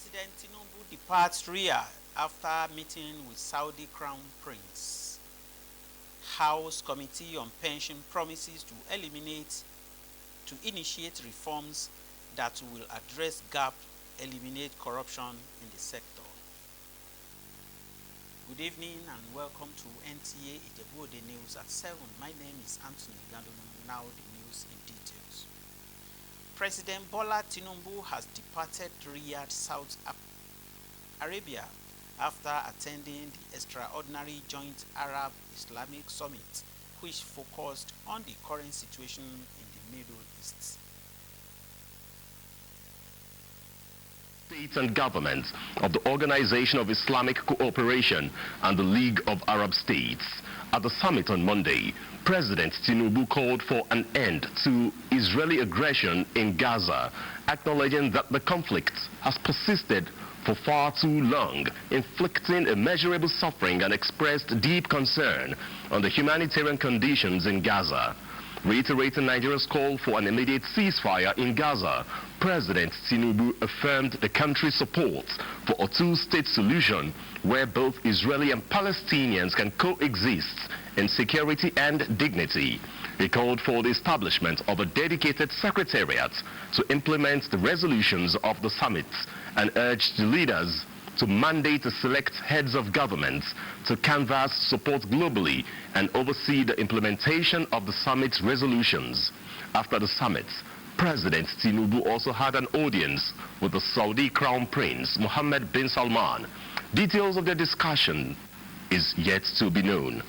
President Tinubu departs Riyadh after meeting with Saudi Crown Prince. House Committee on Pension promises to initiate reforms that will address gap, eliminate corruption in the sector. Good evening and welcome to NTA Ijebu ode News at 7. My name is Anthony Gandono. Now the news in details. President Bola Tinubu has departed Riyadh, Saudi Arabia after attending the extraordinary Joint Arab-Islamic Summit, which focused on the current situation in the Middle East. States and governments of the Organization of Islamic Cooperation and the League of Arab States. At the summit on Monday, President Tinubu called for an end to Israeli aggression in Gaza, acknowledging that the conflict has persisted for far too long, inflicting immeasurable suffering, and expressed deep concern on the humanitarian conditions in Gaza. Reiterating Nigeria's call for an immediate ceasefire in Gaza, President Tinubu affirmed the country's support for a two-state solution where both Israeli and Palestinians can coexist in security and dignity. He called for the establishment of a dedicated secretariat to implement the resolutions of the summit and urged the leaders to mandate the select heads of governments to canvass support globally and oversee the implementation of the summit's resolutions. After the summit, President Tinubu also had an audience with the Saudi Crown Prince Mohammed bin Salman. Details of their discussion is yet to be known.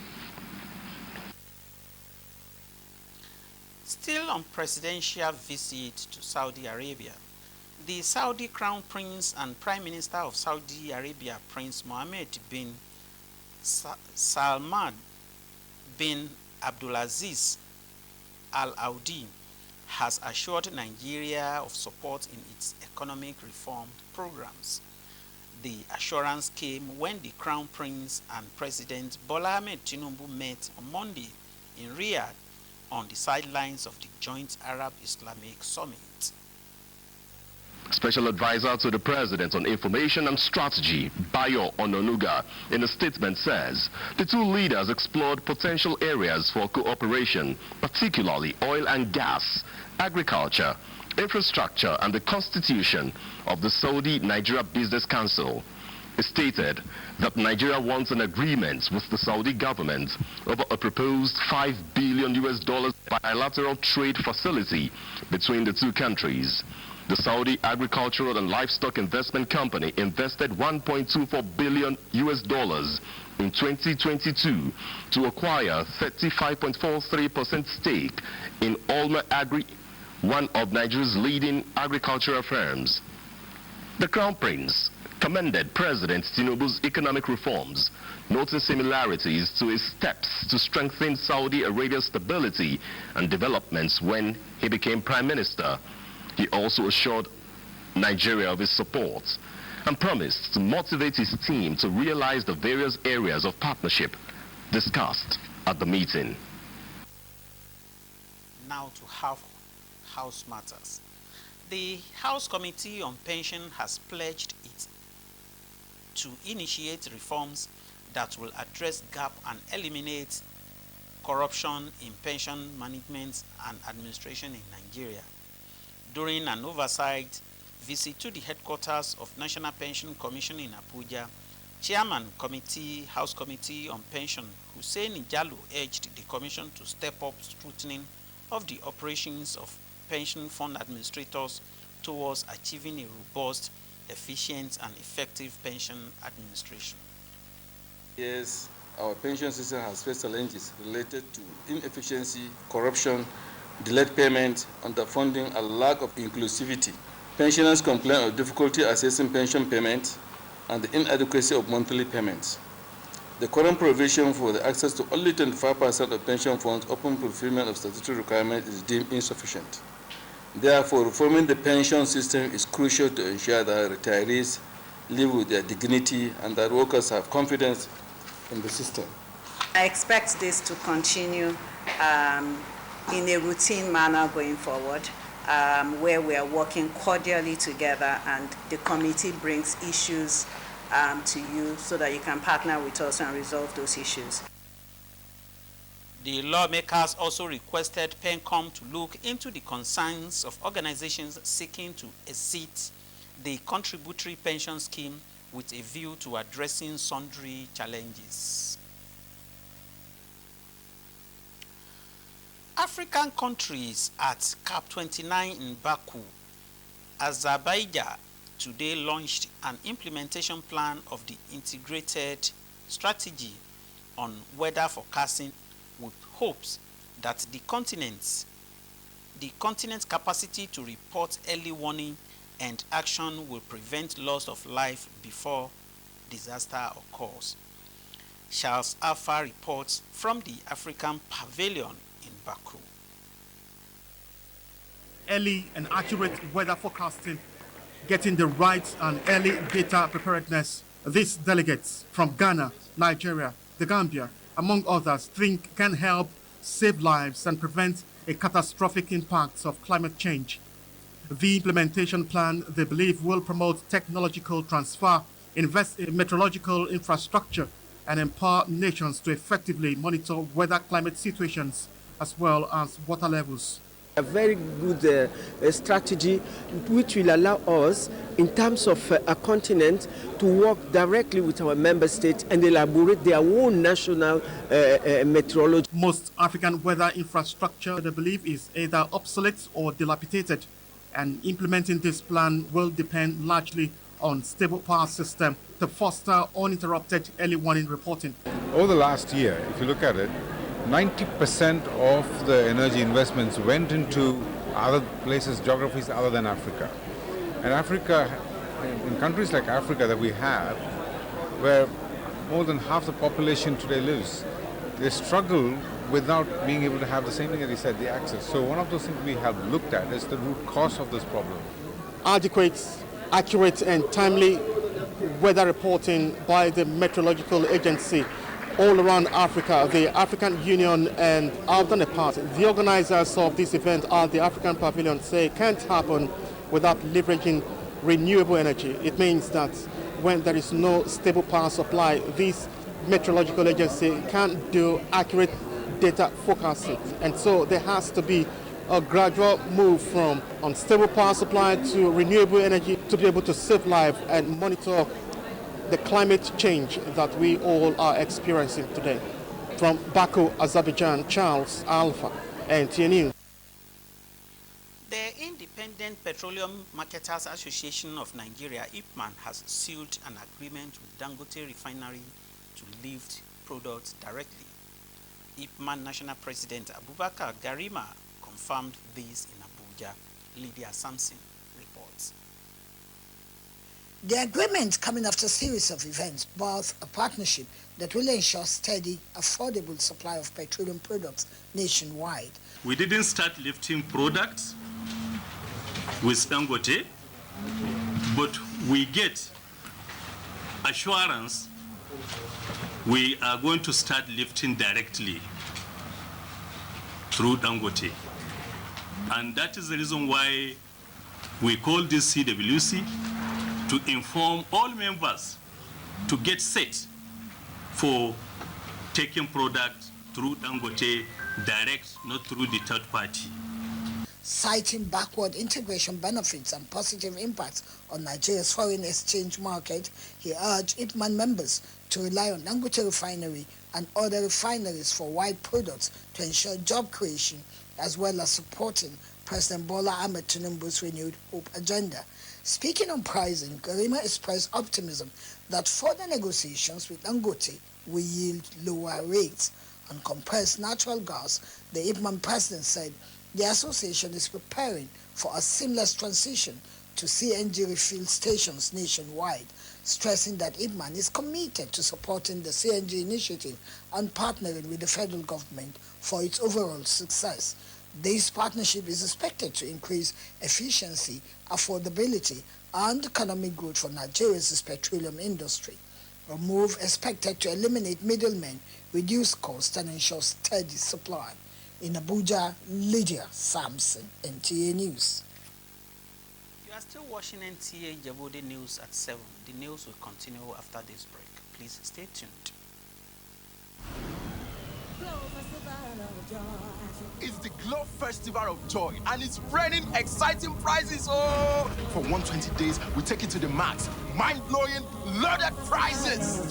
Still on presidential visit to Saudi Arabia, the Saudi Crown Prince and Prime Minister of Saudi Arabia, Prince Mohammed bin Salman bin Abdulaziz Al Saudi, has assured Nigeria of support in its economic reform programs. The assurance came when the Crown Prince and President Bola Ahmed Tinubu met on Monday in Riyadh on the sidelines of the Joint Arab-Islamic Summit. Special advisor to the President on Information and Strategy, Bayo Ononuga, in a statement says the two leaders explored potential areas for cooperation, particularly oil and gas, agriculture, infrastructure, and the constitution of the Saudi-Nigeria Business Council. It stated that Nigeria wants an agreement with the Saudi government over a proposed $5 billion bilateral trade facility between the two countries. The Saudi Agricultural and Livestock Investment Company invested $1.24 billion in 2022 to acquire 35.43% stake in Olma Agri, one of Nigeria's leading agricultural firms. The Crown Prince commended President Tinubu's economic reforms, noting similarities to his steps to strengthen Saudi Arabia's stability and developments when he became Prime Minister. He also assured Nigeria of his support and promised to motivate his team to realize the various areas of partnership discussed at the meeting. Now to House matters. The House Committee on Pension has pledged it to initiate reforms that will address gap and eliminate corruption in pension management and administration in Nigeria. During an oversight visit to the headquarters of National Pension Commission in Abuja, Chairman House Committee on Pension Hussein Ijalo urged the Commission to step up scrutiny of the operations of pension fund administrators towards achieving a robust, efficient, and effective pension administration. Yes, our pension system has faced challenges related to inefficiency, corruption, delayed payment, underfunding, and lack of inclusivity. Pensioners complain of difficulty assessing pension payments and the inadequacy of monthly payments. The current provision for the access to only 25% of pension funds upon fulfillment of statutory requirements is deemed insufficient. Therefore, reforming the pension system is crucial to ensure that retirees live with their dignity and that workers have confidence in the system. I expect this to continue in a routine manner going forward. where we are working cordially together, and the committee brings issues to you so that you can partner with us and resolve those issues. The lawmakers also requested PENCOM to look into the concerns of organizations seeking to exit the contributory pension scheme with a view to addressing sundry challenges. African countries at CAP 29 in Baku, Azerbaijan today launched an implementation plan of the integrated strategy on weather forecasting, with hopes that the continent's capacity to report early warning and action will prevent loss of life before disaster occurs. Charles Alpha reports from the African Pavilion in Baku. Early and accurate weather forecasting, getting the right and early data preparedness. These delegates from Ghana, Nigeria, the Gambia, among others, think can help save lives and prevent a catastrophic impact of climate change. The implementation plan, they believe, will promote technological transfer, invest in meteorological infrastructure, and empower nations to effectively monitor weather climate situations as well as water levels. A very good strategy which will allow us, in terms of a continent, to work directly with our member states and elaborate their own national meteorology. Most African weather infrastructure, they believe, is either obsolete or dilapidated, and implementing this plan will depend largely on stable power system to foster uninterrupted early warning reporting. Over the last year, if you look at it, 90% of the energy investments went into other places, geographies other than Africa. And Africa, in countries like Africa that we have, where more than half the population today lives, they struggle without being able to have the same thing that he said, the access. So one of those things we have looked at is the root cause of this problem. Adequate, accurate and timely weather reporting by the Meteorological Agency all around Africa. The African Union and Alden apart, the organizers of this event at the African Pavilion say it can't happen without leveraging renewable energy. It means that when there is no stable power supply, this meteorological agency can't do accurate data forecasting. And so there has to be a gradual move from unstable power supply to renewable energy to be able to save life and monitor the climate change that we all are experiencing today. From Baku, Azerbaijan, Charles Alpha, NTA News. The Independent Petroleum Marketers Association of Nigeria, IPMAN, has sealed an agreement with Dangote Refinery to lift products directly. IPMAN National President Abubakar Garima confirmed this in Abuja. Lydia Sampson reports. The agreement coming after a series of events, both a partnership that will ensure steady, affordable supply of petroleum products nationwide. We didn't start lifting products with Dangote, but we get assurance we are going to start lifting directly through Dangote. And that is the reason why we call this CWC, to inform all members to get set for taking products through Dangote direct, not through the third party. Citing backward integration benefits and positive impacts on Nigeria's foreign exchange market, he urged IPMAN members to rely on Dangote Refinery and other refineries for wide products to ensure job creation, as well as supporting President Bola Ahmed Tinubu's renewed hope agenda. Speaking on pricing, Garima expressed optimism that further negotiations with Dangote will yield lower rates. On compressed natural gas, the IPMAN president said the association is preparing for a seamless transition to CNG refill stations nationwide, stressing that IPMAN is committed to supporting the CNG initiative and partnering with the federal government for its overall success. This partnership is expected to increase efficiency, affordability, and economic growth for Nigeria's petroleum industry. A move expected to eliminate middlemen, reduce costs, and ensure steady supply. In Abuja, Lydia Sampson, NTA News. You are still watching NTA Ijebu ode News at 7. The news will continue after this break. Please stay tuned. It's the Glow Festival of Joy and it's raining exciting prizes. Oh, for 120 days, we take it to the max. Mind-blowing, loaded prizes.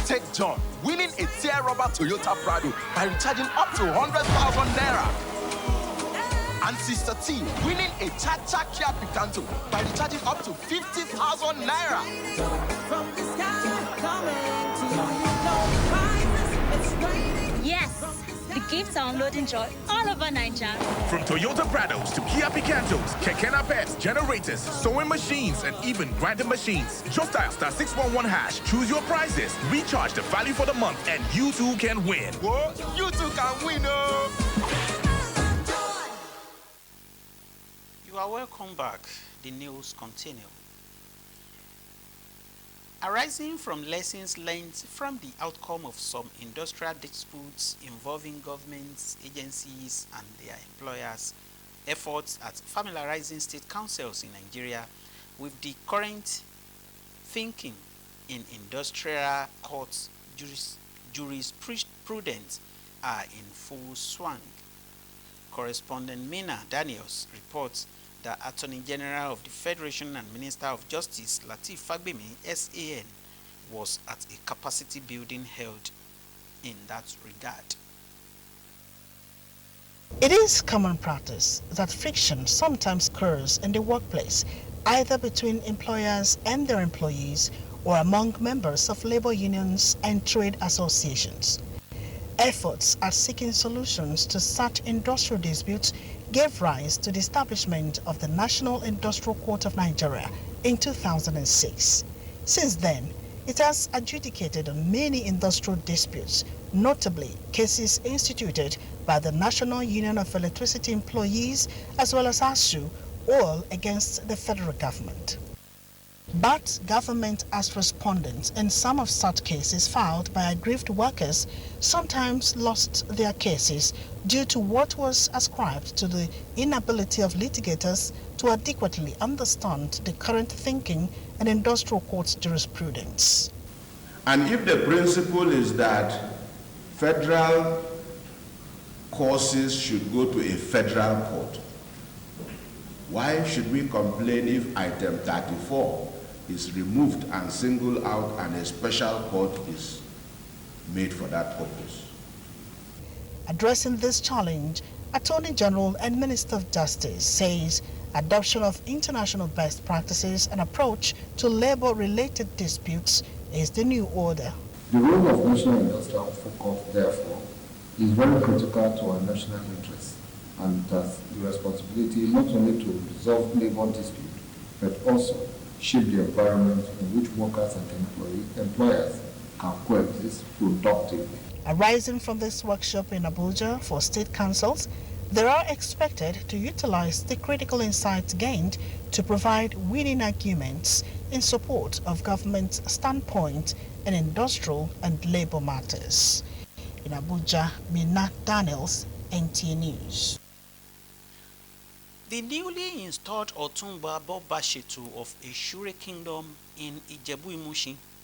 Take John winning a tear rubber Toyota Prado by recharging up to 100,000 naira. And Sister T winning a Cha-Cha Kia Picanto by recharging up to 50,000 naira. Yes, the gifts are unloading joy all over Nigeria. From Toyota Prados to Kia Picantos, Keke Napets, generators, sewing machines, and even grinding machines. Just dial *611#, choose your prizes, recharge the value for the month, and you too can win. Whoa, you too can win, oh! You are welcome back. The news continue. Arising from lessons learned from the outcome of some industrial disputes involving governments, agencies, and their employers, efforts at familiarizing state councils in Nigeria with the current thinking in industrial court jurisprudence are in full swing. Correspondent Mina Daniels reports the Attorney General of the Federation and Minister of Justice, Lateef Fagbemi, SAN, was at a capacity building held in that regard. It is common practice that friction sometimes occurs in the workplace, either between employers and their employees or among members of labor unions and trade associations. Efforts at seeking solutions to such industrial disputes gave rise to the establishment of the National Industrial Court of Nigeria in 2006. Since then, it has adjudicated on many industrial disputes, notably cases instituted by the National Union of Electricity Employees as well as ASU, all against the federal government. But government as respondents in some of such cases filed by aggrieved workers sometimes lost their cases due to what was ascribed to the inability of litigators to adequately understand the current thinking and industrial court jurisprudence. And if the principle is that federal causes should go to a federal court, why should we complain if item 34 is removed and singled out and a special court is made for that purpose? Addressing this challenge, Attorney General and Minister of Justice says adoption of international best practices and approach to labor-related disputes is the new order. The role of National Industrial Court, therefore, is very critical to our national interests and has the responsibility not only to resolve labor disputes, but also shape the environment in which workers and employers can coexist productively. Arising from this workshop in Abuja for state councils, they are expected to utilize the critical insights gained to provide winning arguments in support of government's standpoint in industrial and labor matters. In Abuja, Mina Daniels, NTA News. The newly installed Otumba Bobashetu of Eshure Kingdom in Ijebu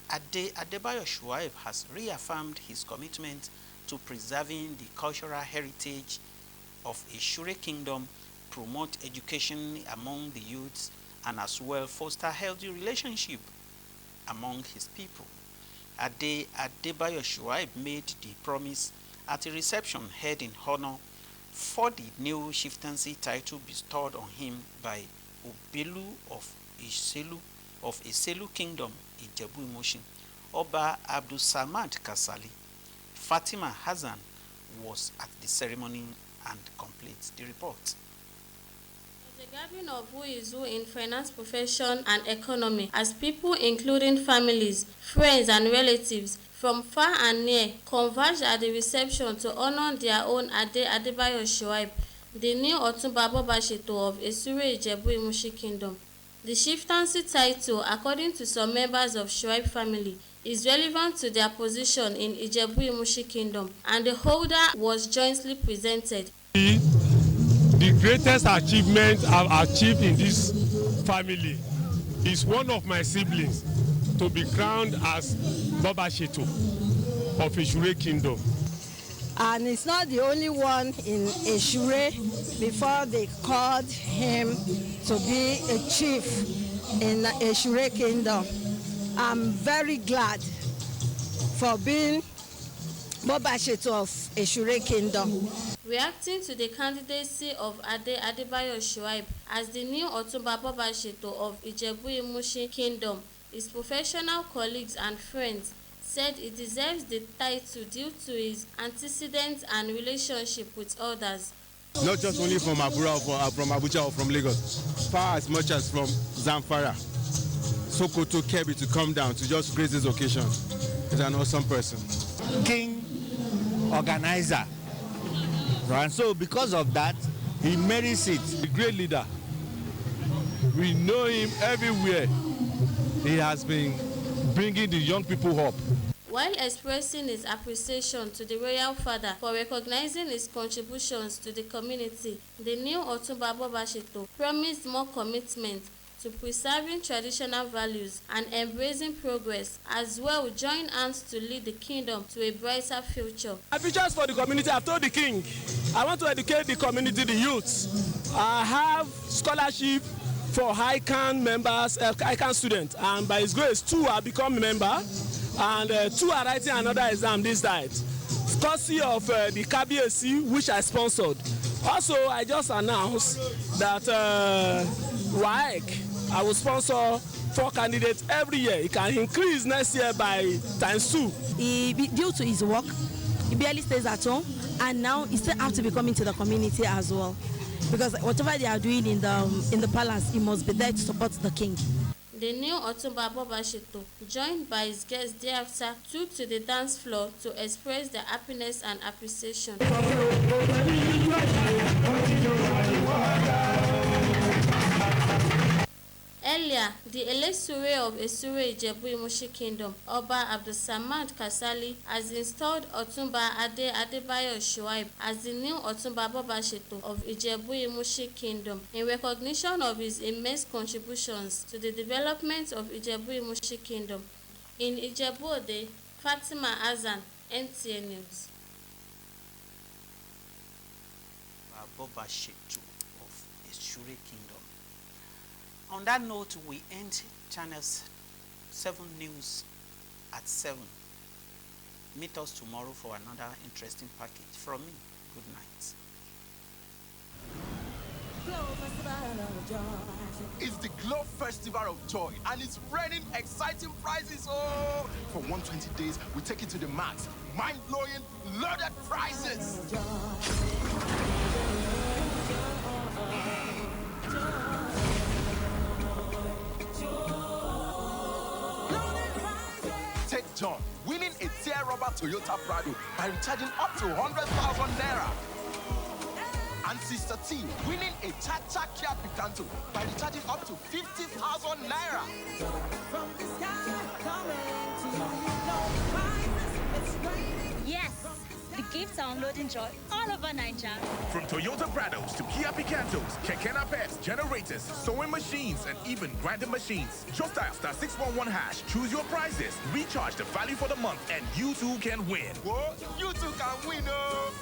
Ode Adebayo Shuaib has reaffirmed his commitment to preserving the cultural heritage of Eshure Kingdom, promote education among the youths, and as well foster healthy relationship among his people. Ode Adebayo Shuaib made the promise at a reception held in honor for the new chieftaincy title bestowed on him by Obelu of Iselu Kingdom, Ijebu Oba Abdul Samad Kasali. Fatima Hassan was at the ceremony and completes the report. The gathering of who is who in finance profession and economy, as people including families, friends and relatives from far and near converged at the reception to honor their own Ode Adebayo Shuaib, the new Otumba Bobashetu of Eshure Ijebu Kingdom. The chieftaincy title, according to some members of Shuaib family, is relevant to their position in Ijebu Kingdom, and the holder was jointly presented. The greatest achievement I've achieved in this family is one of my siblings to be crowned as Baba Sheto of Eshure Kingdom. And it's not the only one in Eshure. Before they called him to be a chief in Eshure Kingdom. I'm very glad for being Baba Sheto of Eshure Kingdom. Reacting to the candidacy of Ade Adebayo Shuaib as the new Otumba Baba Sheto of Ijebu Kingdom, his professional colleagues and friends said he deserves the title due to his antecedents and relationship with others. Not just only from Abura or from Abuja or from Lagos, far as much as from Zamfara, Sokoto, Kebbi to come down to just grace this occasion. He's an awesome person. King organizer. And so because of that, he merits it. A great leader. We know him everywhere. He has been bringing the young people up. While expressing his appreciation to the royal father for recognizing his contributions to the community, the new Otumba Baba Sheto promised more commitment to preserving traditional values and embracing progress, as well join hands to lead the kingdom to a brighter future. Features for the community, I've told the king, I want to educate the community, the youths. I have scholarship for ICANN members, ICANN students, and by his grace, 2 have become members, and 2 are writing another exam this night, courtesy of the KBSC, which I sponsored. Also, I just announced that WAEC, I will sponsor 4 candidates every year. It can increase next year by ×2. Due to his work, he barely stays at home, and now he still have to be coming to the community as well. Because whatever they are doing in the palace, he must be there to support the king. The new Otumba Baba Sheto, joined by his guests thereafter, took to the dance floor to express their happiness and appreciation. Earlier, the Elesure of Esure Ijebu Kingdom, Oba Abdulsamad Kasali, has installed Otumba Ade Adebayo Shuaib as the new Otumba Baba Sheto of Ijebu Kingdom in recognition of his immense contributions to the development of Ijebu Kingdom. In Ijebu Ode, Fatima Azan, NTA News. Baba Sheto of Eshure Kingdom. On that note, we end Channels 7 News at 7. Meet us tomorrow for another interesting package. From me, good night. It's the Glow Festival of Joy, and it's raining exciting prizes. Oh, for 120 days, we take it to the max. Mind-blowing, loaded prizes. Take John, winning a tear rubber Toyota Prado by recharging up to 100,000 Naira. And Sister T, winning a Cha-Cha Kia Picanto by recharging up to 50,000 Naira. From the sky coming to you. Yes, the gifts are unloading joy all over Nigeria. From Toyota Prados to Kia Picantos, Keke Napep, generators, sewing machines, and even grinding machines. Just dial *611#, choose your prizes, recharge the value for the month, and you too can win. Whoa, you too can win, oh!